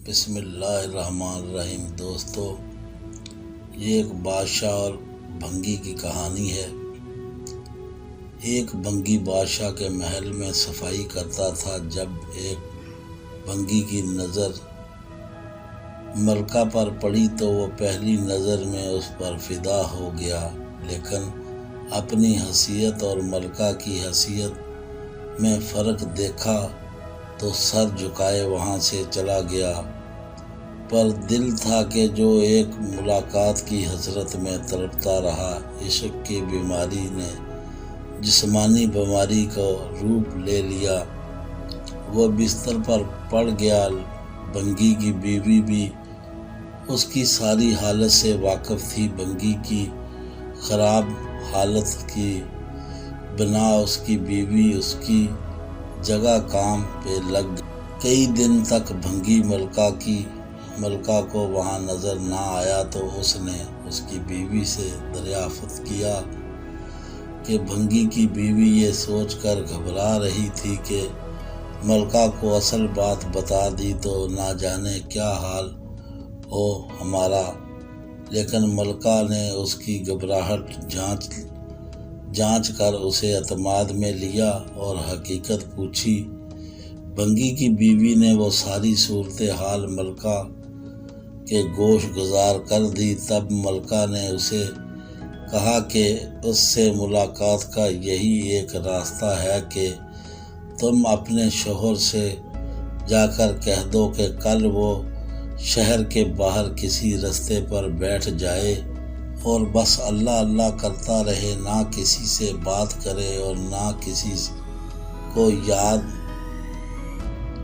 بسم اللہ الرحمن الرحیم۔ دوستو، یہ ایک بادشاہ اور بھنگی کی کہانی ہے۔ ایک بھنگی بادشاہ کے محل میں صفائی کرتا تھا جب ایک بھنگی کی نظر ملکہ پر پڑی تو وہ پہلی نظر میں اس پر فدا ہو گیا، لیکن اپنی حیثیت اور ملکہ کی حیثیت میں فرق دیکھا تو سر جھکائے وہاں سے چلا گیا، پر دل تھا کہ جو ایک ملاقات کی حسرت میں تڑپتا رہا۔ عشق کی بیماری نے جسمانی بیماری کو روپ لے لیا، وہ بستر پر پڑ گیا۔ بھنگی کی بیوی بھی اس کی ساری حالت سے واقف تھی۔ بھنگی کی خراب حالت کی بنا اس کی بیوی اس کی جگہ کام پہ لگ گئی۔ کئی دن تک بھنگی ملکہ کو وہاں نظر نہ آیا تو اس نے اس کی بیوی سے دریافت کیا کہ بھنگی کی بیوی یہ سوچ کر گھبرا رہی تھی کہ ملکہ کو اصل بات بتا دی تو نہ جانے کیا حال ہو ہمارا، لیکن ملکہ نے اس کی گھبراہٹ جانچ کر اسے اعتماد میں لیا اور حقیقت پوچھی۔ بھنگی کی بیوی نے وہ ساری صورتحال ملکہ کے گوش گزار کر دی۔ تب ملکہ نے اسے کہا کہ اس سے ملاقات کا یہی ایک راستہ ہے کہ تم اپنے شوہر سے جا کر کہہ دو کہ کل وہ شہر کے باہر کسی رستے پر بیٹھ جائے اور بس اللہ اللہ کرتا رہے، نہ کسی سے بات کرے اور نہ کسی کو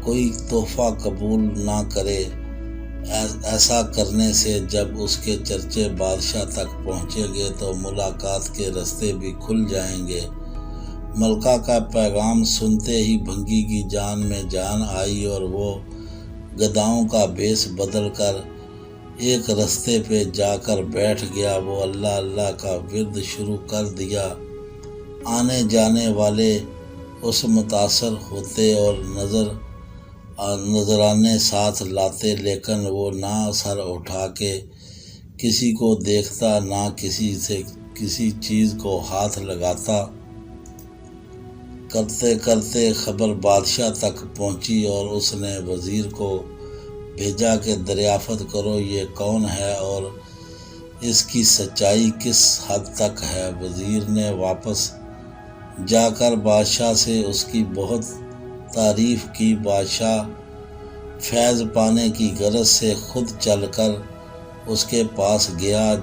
کوئی تحفہ قبول نہ کرے۔ ایسا کرنے سے جب اس کے چرچے بادشاہ تک پہنچیں گے تو ملاقات کے راستے بھی کھل جائیں گے۔ ملکہ کا پیغام سنتے ہی بھنگی کی جان میں جان آئی اور وہ گدھاؤں کا بھیس بدل کر ایک رستے پہ جا کر بیٹھ گیا۔ وہ اللہ اللہ کا ورد شروع کر دیا۔ آنے جانے والے اس متاثر ہوتے اور نذرانے ساتھ لاتے، لیکن وہ نہ سر اٹھا کے کسی کو دیکھتا، نہ کسی چیز کو ہاتھ لگاتا۔ کرتے کرتے خبر بادشاہ تک پہنچی اور اس نے وزیر کو بھیجا کہ دریافت کرو یہ کون ہے اور اس کی سچائی کس حد تک ہے۔ وزیر نے واپس جا کر بادشاہ سے اس کی بہت تعریف کی۔ بادشاہ فیض پانے کی غرض سے خود چل کر اس کے پاس گیا۔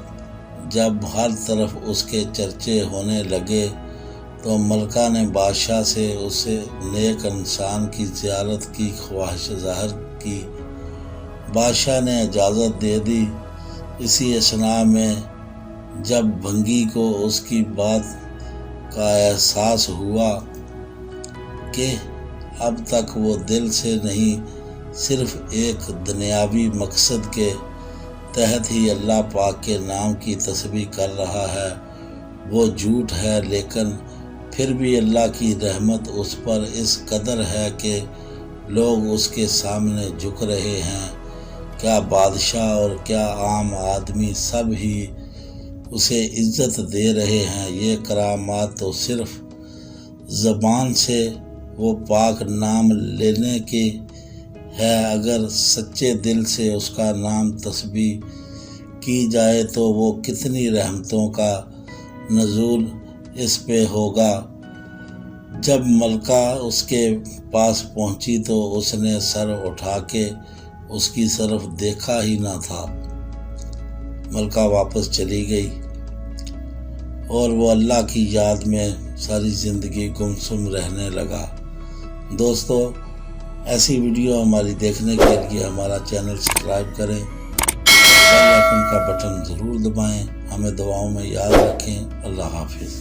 جب ہر طرف اس کے چرچے ہونے لگے تو ملکہ نے بادشاہ سے اسے نیک انسان کی زیارت کی خواہش ظاہر کی۔ بادشاہ نے اجازت دے دی۔ اسی اثناء میں جب بھنگی کو اس کی بات کا احساس ہوا کہ اب تک وہ دل سے نہیں صرف ایک دنیاوی مقصد کے تحت ہی اللہ پاک کے نام کی تسبیح کر رہا ہے، وہ جھوٹ ہے، لیکن پھر بھی اللہ کی رحمت اس پر اس قدر ہے کہ لوگ اس کے سامنے جھک رہے ہیں۔ کیا بادشاہ اور کیا عام آدمی سب ہی اسے عزت دے رہے ہیں۔ یہ کرامات تو صرف زبان سے وہ پاک نام لینے کی ہے، اگر سچے دل سے اس کا نام تسبیح کی جائے تو وہ کتنی رحمتوں کا نزول اس پہ ہوگا۔ جب ملکہ اس کے پاس پہنچی تو اس نے سر اٹھا کے اس کی طرف دیکھا ہی نہ تھا۔ ملکہ واپس چلی گئی اور وہ اللہ کی یاد میں ساری زندگی گمسم رہنے لگا۔ دوستو، ایسی ویڈیو ہماری دیکھنے کے لیے ہمارا چینل سبسکرائب کریں، بیل آئیکن کا بٹن ضرور دبائیں، ہمیں دعاؤں میں یاد رکھیں۔ اللہ حافظ۔